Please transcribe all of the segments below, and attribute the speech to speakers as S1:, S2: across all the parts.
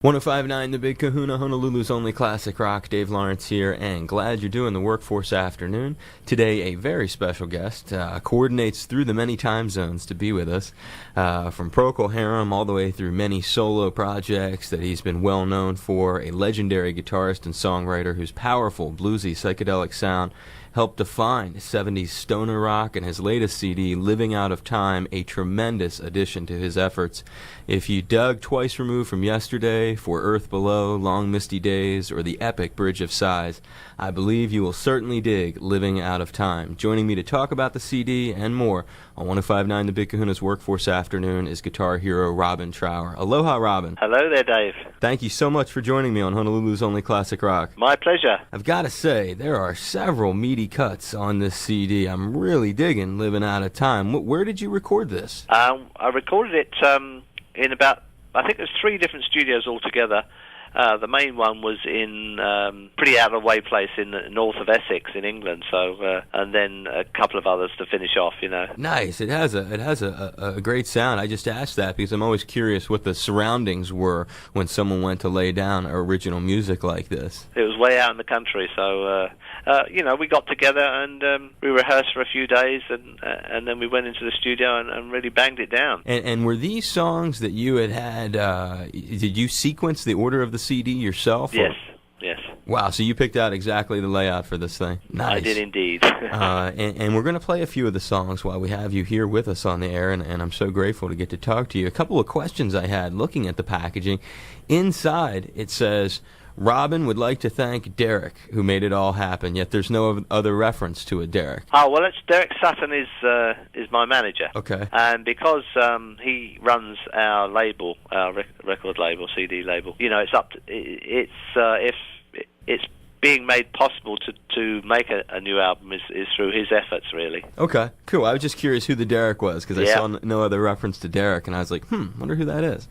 S1: 1059 The Big Kahuna, Honolulu's only classic rock. Dave Lawrence here, and glad you're doing the Workforce Afternoon. Today, a very special guest coordinates through the many time zones to be with us, from Procol Harum all the way through many solo projects that he's been well known for, a legendary guitarist and songwriter whose powerful, bluesy, psychedelic sound helped define 70s stoner rock, and his latest CD, Living Out of Time, a tremendous addition to his efforts. If you dug Twice Removed from Yesterday, For Earth Below, Long Misty Days, or the epic Bridge of Sighs, I believe you will certainly dig Living Out of Time. Joining me to talk about the CD and more on 1059 The Big Kahuna's Workforce Afternoon is guitar hero Robin Trower. Aloha, Robin.
S2: Hello there, Dave.
S1: Thank you so much for joining me on Honolulu's only classic rock.
S2: My pleasure.
S1: I've got to say, there are several meaty cuts on this CD. I'm really digging Living Out of Time. Where did you record this?
S2: I recorded it in about, I think there's 3 different studios altogether. The main one was in pretty out-of-the-way place in the north of Essex in England. So, and then a couple of others to finish off. You know.
S1: Nice. It has a great sound. I just asked that because I'm always curious what the surroundings were when someone went to lay down original music like this.
S2: It was way out in the country, so we got together and we rehearsed for a few days, and then we went into the studio and really banged it down.
S1: And were these songs that you had? Did you sequence the order of the CD yourself?
S2: Yes. Yes.
S1: Wow, so you picked out exactly the layout for this thing. Nice.
S2: I did indeed.
S1: And we're going to play a few of the songs while we have you here with us on the air, and I'm so grateful to get to talk to you. A couple of questions I had looking at the packaging. Inside, it says, Robin would like to thank Derek, who made it all happen, yet there's no other reference to a Derek.
S2: Oh, well, it's Derek Sutton is my manager.
S1: Okay.
S2: And because he runs our label, our record label, CD label, you know, if it's being made possible to make a new album is through his efforts, really.
S1: Okay, cool. I was just curious who the Derek was, because I saw no other reference to Derek, and I was like, wonder who that is.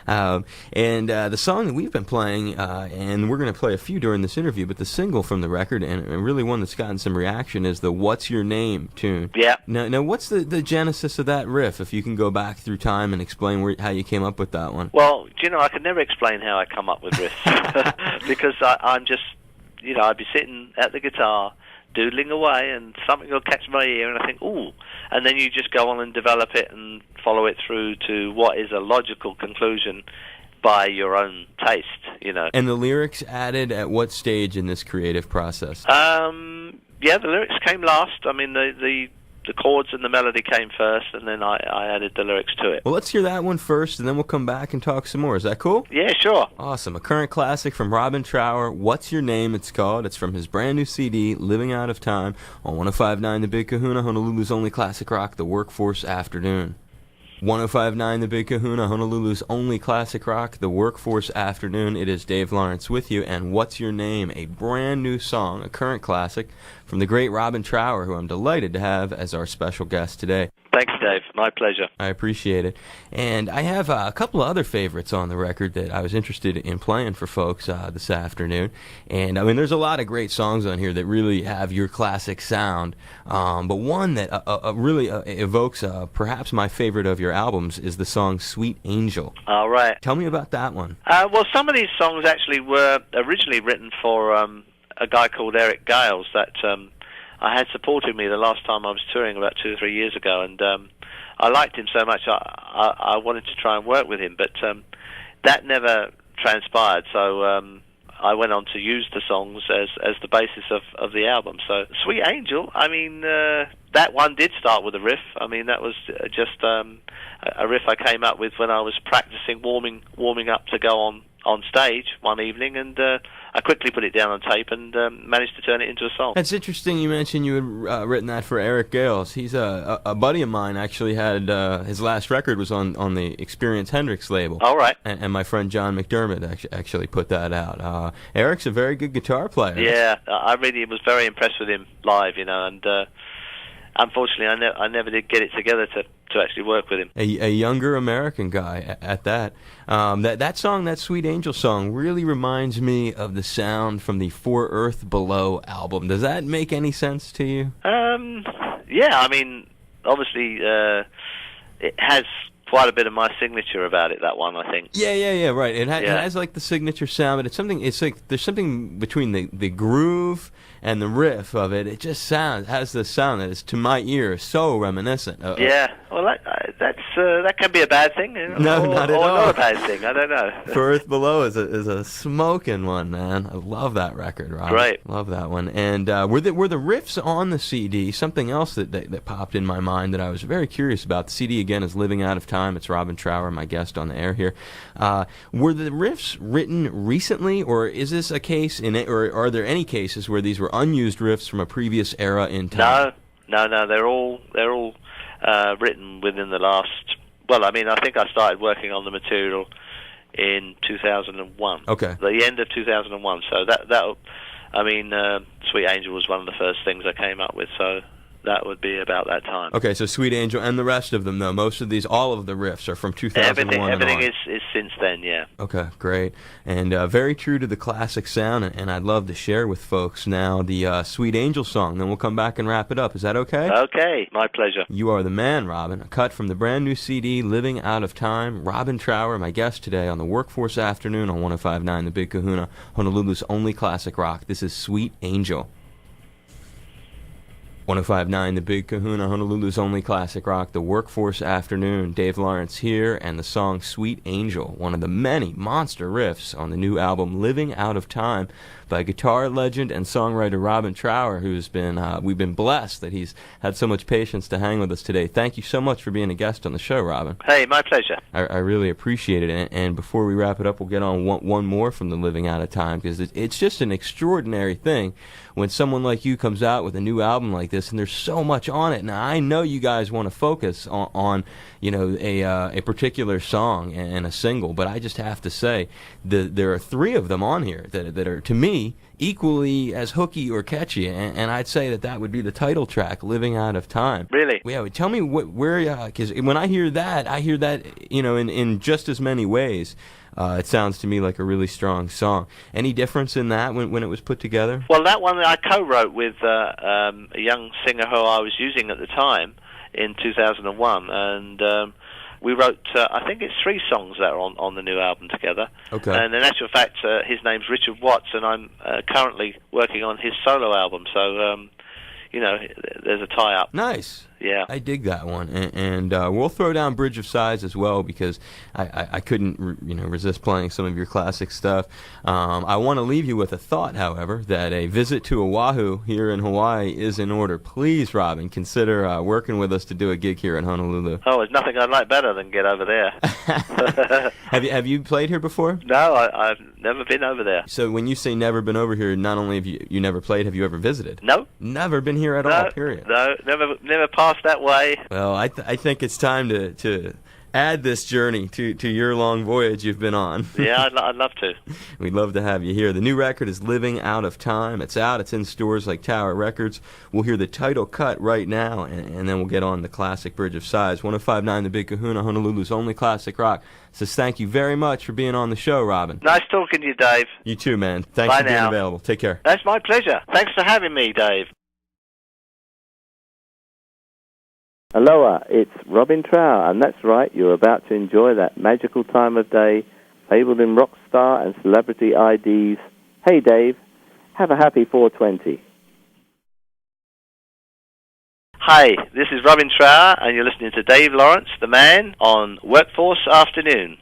S1: And the song that we've been playing, and we're going to play a few during this interview, but the single from the record, and really one that's gotten some reaction, is the What's Your Name tune.
S2: Yeah.
S1: Now what's the genesis of that riff, if you can go back through time and explain how you came up with that one?
S2: Well, you know, I can never explain how I come up with riffs, because I'm just... You know, I'd be sitting at the guitar, doodling away, and something will catch my ear, and I think, ooh. And then you just go on and develop it and follow it through to what is a logical conclusion by your own taste, you know.
S1: And the lyrics added at what stage in this creative process?
S2: The lyrics came last. I mean, the chords and the melody came first, and then I added the lyrics to it.
S1: Well, let's hear that one first, and then we'll come back and talk some more. Is that cool?
S2: Yeah, sure.
S1: Awesome. A current classic from Robin Trower. What's Your Name, it's called. It's from his brand new CD, Living Out of Time, on 1059 The Big Kahuna, Honolulu's only classic rock, the Workforce Afternoon. 1059 The Big Kahuna, Honolulu's only classic rock, the Workforce Afternoon. It is Dave Lawrence with you, and What's Your Name, a brand new song, a current classic from the great Robin Trower, who I'm delighted to have as our special guest today.
S2: Thanks, Dave. My pleasure.
S1: I appreciate it. And I have a couple of other favorites on the record that I was interested in playing for folks this afternoon. And, I mean, there's a lot of great songs on here that really have your classic sound. But one that really evokes perhaps my favorite of your albums is the song Sweet Angel.
S2: All right.
S1: Tell me about that one.
S2: Well, some of these songs actually were originally written for a guy called Eric Gales that... I had supported me the last time I was touring about 2 or 3 years ago, and I liked him so much I wanted to try and work with him, but that never transpired, so I went on to use the songs as the basis of the album. So Sweet Angel, I mean, that one did start with a riff. I mean, that was just a riff I came up with when I was practicing warming up to go on stage one evening, and I quickly put it down on tape and managed to turn it into a song.
S1: That's interesting you mentioned you had written that for Eric Gales. He's a buddy of mine, actually had his last record was on the Experience Hendrix label.
S2: All right.
S1: And my friend John McDermott actually put that out. Eric's a very good guitar player.
S2: Yeah, I really was very impressed with him live, you know, and unfortunately I never did get it together to actually work with him.
S1: A younger American guy at that. That song, that Sweet Angel song, really reminds me of the sound from the For Earth Below album. Does that make any sense to you?
S2: Yeah, I mean, obviously it has quite a bit of my signature about it, that one, I think.
S1: Yeah, right. It
S2: Yeah.
S1: has like the signature sound, but it's like there's something between the groove and the riff of it. It just has this sound that is, to my ear, so reminiscent.
S2: Yeah, well, that can be a bad thing,
S1: No,
S2: or,
S1: not at
S2: or
S1: all.
S2: not a bad thing. I don't know.
S1: For Earth Below is a smoking one, man. I love that record, Rob.
S2: Great.
S1: Love that one. And were the riffs on the CD something else that popped in my mind that I was very curious about? The CD again is Living Out of Time. It's Robin Trower, my guest on the air here. Were the riffs written recently, or is this a case or are there any cases where these were unused riffs from a previous era in time?
S2: No. They're all written within the last. Well, I mean, I think I started working on the material in 2001.
S1: Okay.
S2: The end of 2001. So that I mean, Sweet Angel was one of the first things I came up with. So that would be about that time.
S1: Okay, so Sweet Angel and the rest of them, though, most of these, all of the riffs are from 2001
S2: Everything
S1: and
S2: is since then, yeah.
S1: Okay, great. And very true to the classic sound, and I'd love to share with folks now the Sweet Angel song. Then we'll come back and wrap it up. Is that okay?
S2: Okay, my pleasure.
S1: You are the man, Robin. A cut from the brand new CD, Living Out of Time. Robin Trower, my guest today on the Workforce Afternoon on 105.9 The Big Kahuna, Honolulu's only classic rock. This is Sweet Angel. 105.9 The Big Kahuna, Honolulu's only classic rock, the Workforce Afternoon. Dave Lawrence here, and the song Sweet Angel, one of the many monster riffs on the new album Living Out of Time by guitar legend and songwriter Robin Trower, who's been, we've been blessed that he's had so much patience to hang with us today. Thank you so much for being a guest on the show, Robin.
S2: Hey, my pleasure.
S1: I really appreciate it. And before we wrap it up, we'll get on one more from the Living Out of Time, because it's just an extraordinary thing when someone like you comes out with a new album like this, and there's so much on it. Now, I know you guys want to focus on you know, a particular song and a single, but I just have to say there are three of them on here that are, to me, equally as hooky or catchy, and I'd say that would be the title track, Living Out of Time.
S2: Really?
S1: Yeah, tell me where, because when I hear that, you know, in just as many ways. It sounds to me like a really strong song. Any difference in that when it was put together?
S2: Well, that one I co-wrote with a young singer who I was using at the time in 2001, and we wrote, I think it's 3 songs that are on the new album together.
S1: Okay.
S2: And in actual fact, his name's Richard Watts, and I'm currently working on his solo album, so, you know, there's a tie-up.
S1: Nice.
S2: Yeah.
S1: I dig that one, and we'll throw down Bridge of Sighs as well, because I couldn't resist playing some of your classic stuff. I want to leave you with a thought, however, that a visit to Oahu here in Hawaii is in order. Please, Robin, consider working with us to do a gig here in Honolulu.
S2: Oh, there's nothing I'd like better than get over there.
S1: Have you played here before?
S2: No, I've never been over there.
S1: So when you say never been over here, not only have you never played, have you ever visited?
S2: No.
S1: Never been here at all, period.
S2: No, never passed that way.
S1: Well, I think it's time to add this journey to your long voyage you've been on.
S2: Yeah, I'd love to.
S1: We'd love to have you here. The new record is Living Out of Time. It's out. It's in stores like Tower Records. We'll hear the title cut right now, and then we'll get on the classic Bridge of Sighs. 105.9 The Big Kahuna, Honolulu's only classic rock. Says thank you very much for being on the show, Robin.
S2: Nice talking to you, Dave.
S1: You too, man. Thanks
S2: Bye
S1: for being
S2: now.
S1: available. Take care.
S2: That's my pleasure. Thanks for having me, Dave.
S3: Aloha, it's Robin Trower, and that's right, you're about to enjoy that magical time of day, labeled in rock star and celebrity IDs. Hey Dave, have a happy 420.
S2: Hi, this is Robin Trower, and you're listening to Dave Lawrence, the man, on Workforce Afternoon.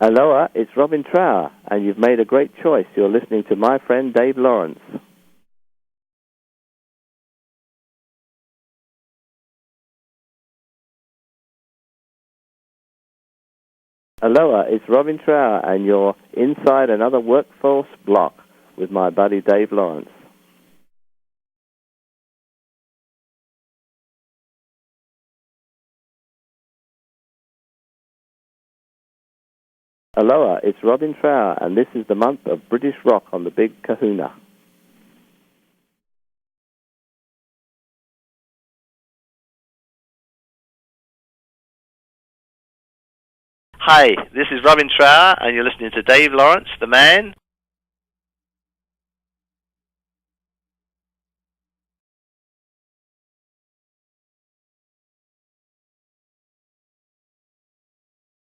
S3: Aloha, it's Robin Trower, and you've made a great choice. You're listening to my friend Dave Lawrence. Aloha, it's Robin Trower, and you're inside another Workforce block with my buddy Dave Lawrence. Aloha, it's Robin Trower, and this is the month of British rock on the Big Kahuna.
S2: Hi, this is Robin Trower, and you're listening to Dave Lawrence, the man,